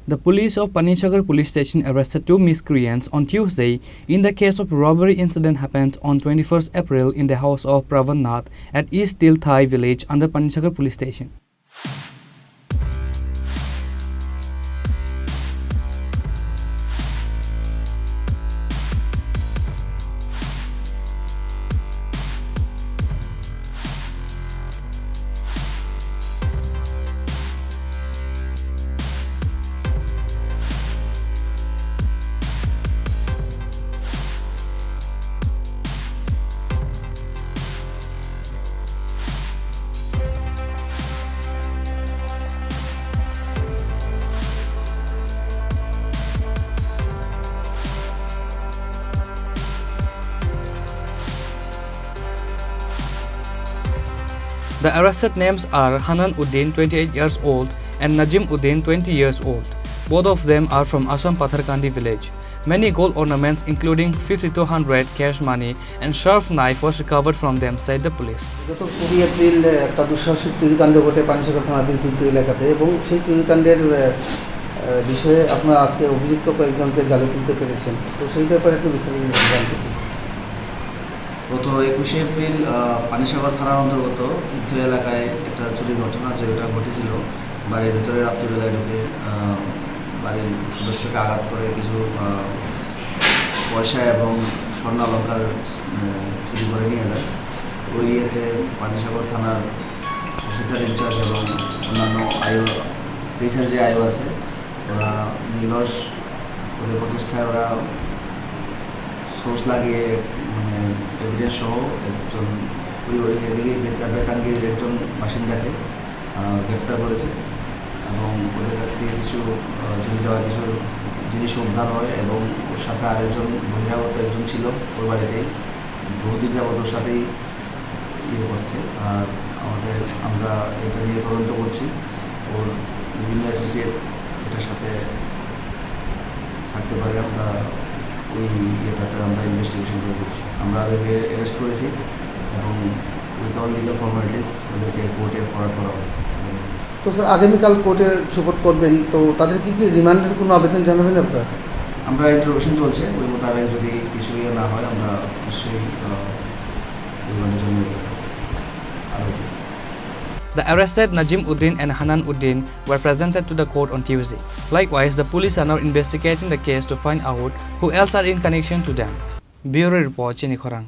The police of Panisagar Police Station arrested two miscreants on Tuesday in the case of robbery incident happened on 21st April in the house of Pravan Nath at East Tilthai village under Panisagar Police Station. The arrested names are Hanan Uddin, 28 years old, and Najim Uddin, 20 years old. Both of them are from Assam Patharkandi village. Many gold ornaments including 5200 cash money and sharp knife was recovered from them, said the police. গত 20 April একটা দুঃসাহসিক চুরিকাণ্ড ঘটে পানিসাগর থানাধীন তিলতু এলাকাতে এবং সেই চুরিকাণ্ডের বিষয়ে আপনারা আজকে অভিযুক্ত কয়েকজনকে জালে তুলতে পেরেছেন, তো সেই ব্যাপারে একটু বিস্তারিত জানতে চাই। গত 21 এপ্রিল পানিসাগর থানার অন্তর্গত তিলতু এলাকায় একটা চুরি ঘটনা যেটা ঘটেছিল। বাড়ির ভিতরে রাত্রিবেলায় ঢুকে বাড়ির সদস্যকে আঘাত করে কিছু পয়সা এবং স্বর্ণালঙ্কার চুরি করে নিয়ে যায়। ওই ইয়েতে পানিসাগর থানার অফিসার ইনচার্জ এবং অন্যান্য পুলিশের যে আয়ু আছে ওরা নির্লস ওদের প্রচেষ্টায় ওরা সোর্স লাগিয়ে মানে এভিডেন্স সহ একজন ওই এদিকে বেতাঙ্গির একজন বাসিন্দাকে গ্রেফতার করেছে এবং ওদের কাছ থেকে কিছু চুরি যাওয়া কিছু জিনিস উদ্ধার হয় এবং ওর সাথে আরেকজন বহিরাগত একজন ছিল ওর বাড়িতেই বহুদিন যাবত ওর সাথেই করছে। আর আমরা এটা নিয়ে তদন্ত করছি, ওর বিভিন্ন অ্যাসোসিয়েট এটার সাথে থাকতে পারে। আমরা ওই ইয়েটাতে আমরা ইনভেস্টিগেশন করে দিচ্ছি। আমরা ওদেরকে অ্যারেস্ট করেছি এবং উইথ অল লিগাল ফর্মালিটিস ওদেরকে কোর্টে ফরওয়ার্ড করা হবে। তো স্যার আগামীকাল কোর্টে সুপোর্ট করবেন, তো তাদের কি রিমান্ডের কোনো আবেদন জানাবেন আপনারা? আমরা ইন্টারোগেশন চলছে, ওই মোতাবেক যদি কিছু ইয়ে না হয় আমরা নিশ্চয়ই রিমান্ডের জন্য The arrested Najim Uddin and Hanan Uddin were presented to the court on Tuesday. Likewise, the police are now investigating the case to find out who else are in connection to them. Bureau Report, Chini, Khorang.